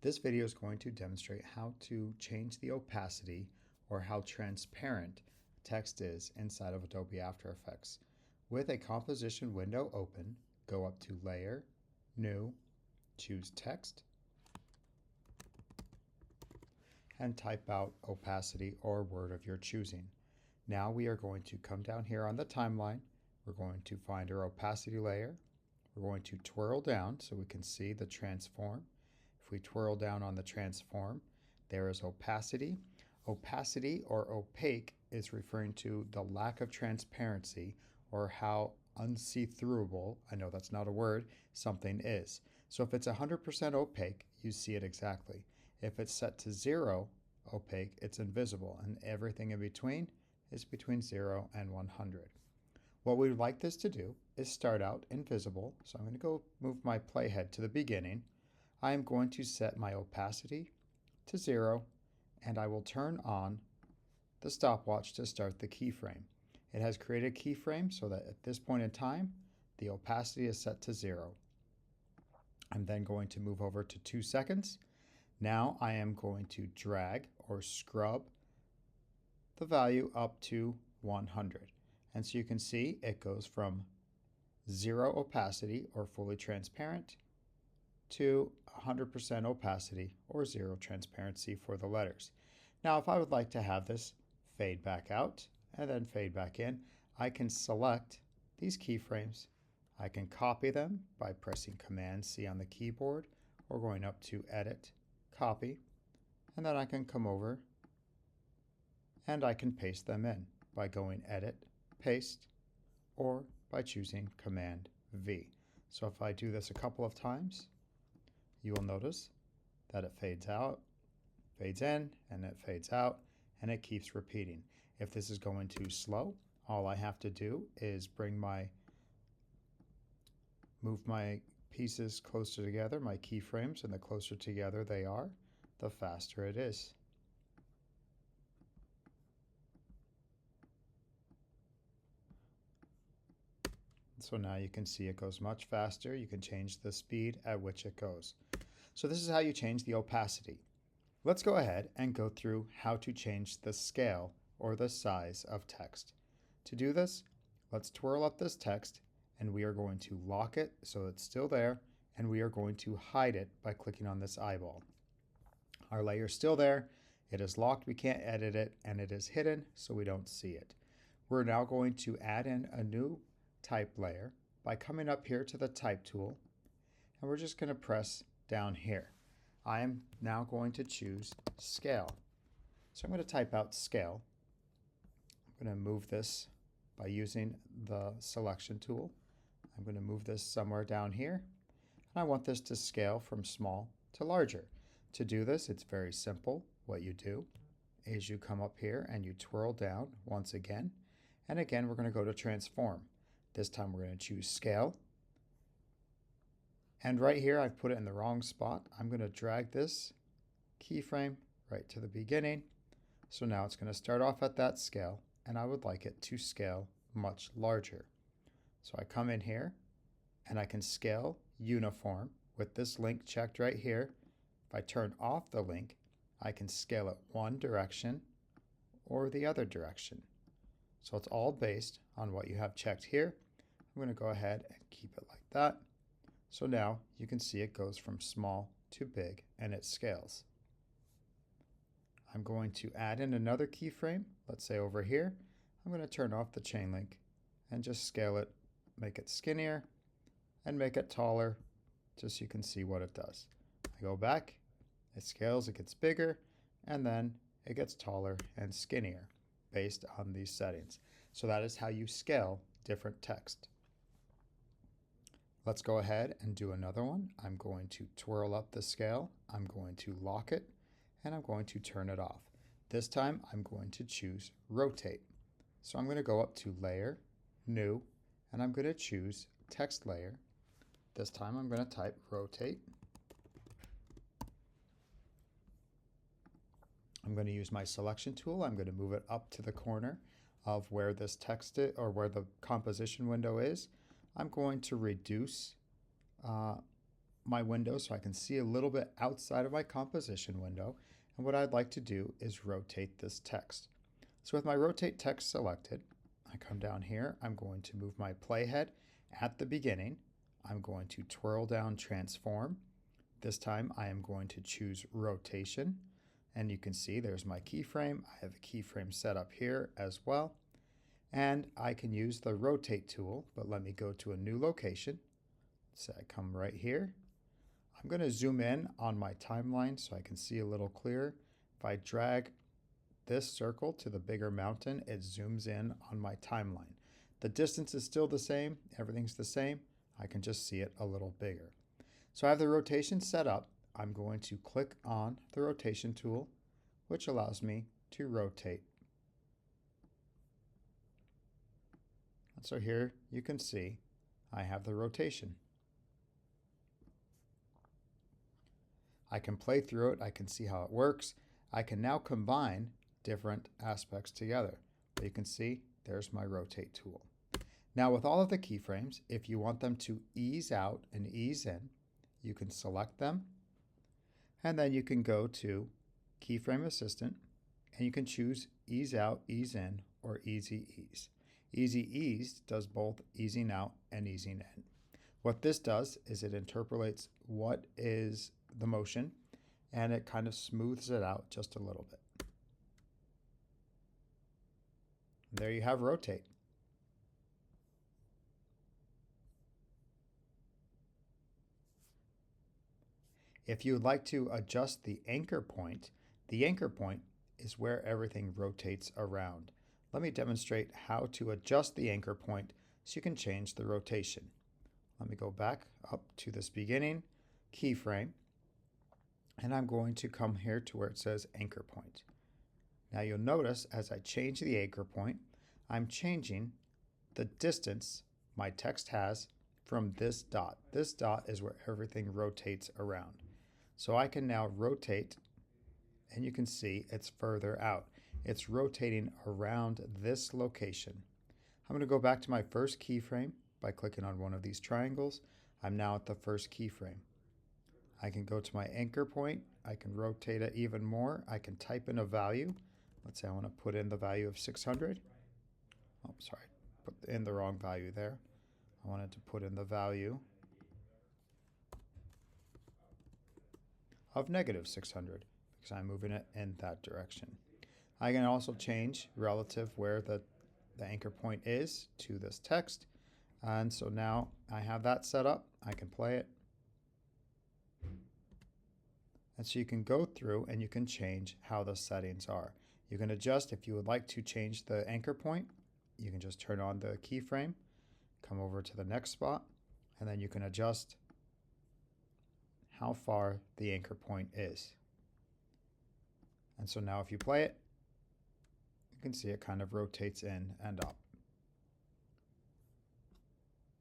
This video is going to demonstrate how to change the opacity or how transparent text is inside of Adobe After Effects. With a composition window open, go up to Layer, New, choose Text, and type out opacity or word of your choosing. Now we are going to come down here on the timeline. We're going to find our opacity layer. We're going to twirl down so we can see the transform. If we twirl down on the transform, there is opacity. Opacity or opaque is referring to the lack of transparency or how unsee-throughable, I know that's not a word, something is. So if it's 100% opaque, you see it exactly. If it's set to 0 opaque, it's invisible, and everything in between is between 0 and 100. What we'd like this to do is start out invisible. So I'm going to go move my playhead to the beginning. I am going to set my opacity to 0, and I will turn on the stopwatch to start the keyframe. It has created a keyframe so that at this point in time, the opacity is set to 0. I'm then going to move over to 2 seconds. Now I am going to drag or scrub the value up to 100. And so you can see it goes from 0 opacity or fully transparent to 100% opacity or 0 transparency for the letters. Now if I would like to have this fade back out and then fade back in, I can select these keyframes. I can copy them by pressing Command-C on the keyboard or going up to Edit, Copy, and then I can come over and I can paste them in by going Edit, Paste, or by choosing Command-V. So if I do this a couple of times, you will notice that it fades out, fades in, and it fades out, and it keeps repeating. If this is going too slow, all I have to do is move my pieces closer together, my keyframes, and the closer together they are, the faster it is. So now you can see it goes much faster. You can change the speed at which it goes. So this is how you change the opacity. Let's go ahead and go through how to change the scale or the size of text. To do this, let's twirl up this text and we are going to lock it so it's still there, and we are going to hide it by clicking on this eyeball. Our layer is still there, it is locked, we can't edit it, and it is hidden so we don't see it. We're now going to add in a new type layer by coming up here to the type tool, and we're just going to press down here. I am now going to choose scale. So I'm going to type out scale. I'm going to move this by using the selection tool. I'm going to move this somewhere down here, and I want this to scale from small to larger. To do this, it's very simple. What you do is you come up here and you twirl down once again, and again we're going to go to transform. This time we're going to choose scale. And right here I've put it in the wrong spot. I'm going to drag this keyframe right to the beginning. So now it's going to start off at that scale, and I would like it to scale much larger. So I come in here and I can scale uniform with this link checked right here. If I turn off the link, I can scale it one direction or the other direction. So it's all based on what you have checked here. I'm going to go ahead and keep it like that. So now you can see it goes from small to big and it scales. I'm going to add in another keyframe. Let's say over here, I'm going to turn off the chain link and just scale it, make it skinnier and make it taller just so you can see what it does. I go back, it scales, it gets bigger, and then it gets taller and skinnier based on these settings. So that is how you scale different text. Let's go ahead and do another one. I'm going to twirl up the scale, I'm going to lock it, and I'm going to turn it off. This time I'm going to choose rotate. So I'm going to go up to Layer, New, and I'm going to choose Text Layer. This time I'm going to type rotate. I'm going to use my selection tool. I'm going to move it up to the corner of where this text is, or where the composition window is. I'm going to reduce my window so I can see a little bit outside of my composition window. And what I'd like to do is rotate this text. So with my rotate text selected, I come down here, I'm going to move my playhead at the beginning. I'm going to twirl down transform. This time I am going to choose rotation. And you can see there's my keyframe. I have a keyframe set up here as well. And I can use the rotate tool, but let me go to a new location. So I come right here. I'm going to zoom in on my timeline so I can see a little clearer. If I drag this circle to the bigger mountain, it zooms in on my timeline. The distance is still the same, everything's the same. I can just see it a little bigger. So I have the rotation set up. I'm going to click on the rotation tool, which allows me to rotate. And so here you can see I have the rotation. I can play through it, I can see how it works. I can now combine different aspects together. You can see there's my rotate tool. Now with all of the keyframes, if you want them to ease out and ease in, you can select them, and then you can go to Keyframe Assistant, and you can choose Ease Out, Ease In, or Easy Ease. Easy Ease does both easing out and easing in. What this does is it interpolates what is the motion, and it kind of smooths it out just a little bit. And there you have rotate. If you would like to adjust the anchor point is where everything rotates around. Let me demonstrate how to adjust the anchor point so you can change the rotation. Let me go back up to this beginning keyframe, and I'm going to come here to where it says anchor point. Now you'll notice as I change the anchor point, I'm changing the distance my text has from this dot. This dot is where everything rotates around. So I can now rotate, and you can see it's further out. It's rotating around this location. I'm going to go back to my first keyframe by clicking on one of these triangles. I'm now at the first keyframe. I can go to my anchor point. I can rotate it even more. I can type in a value. Let's say I want to put in the value of 600. Oh, sorry, put in the wrong value there. I wanted to put in the value of -600 because I'm moving it in that direction. I can also change relative where the anchor point is to this text. And so now I have that set up. I can play it. And so you can go through and you can change how the settings are. You can adjust if you would like to change the anchor point. You can just turn on the keyframe, come over to the next spot, and then you can adjust how far the anchor point is. And so now if you play it, you can see it kind of rotates in and up.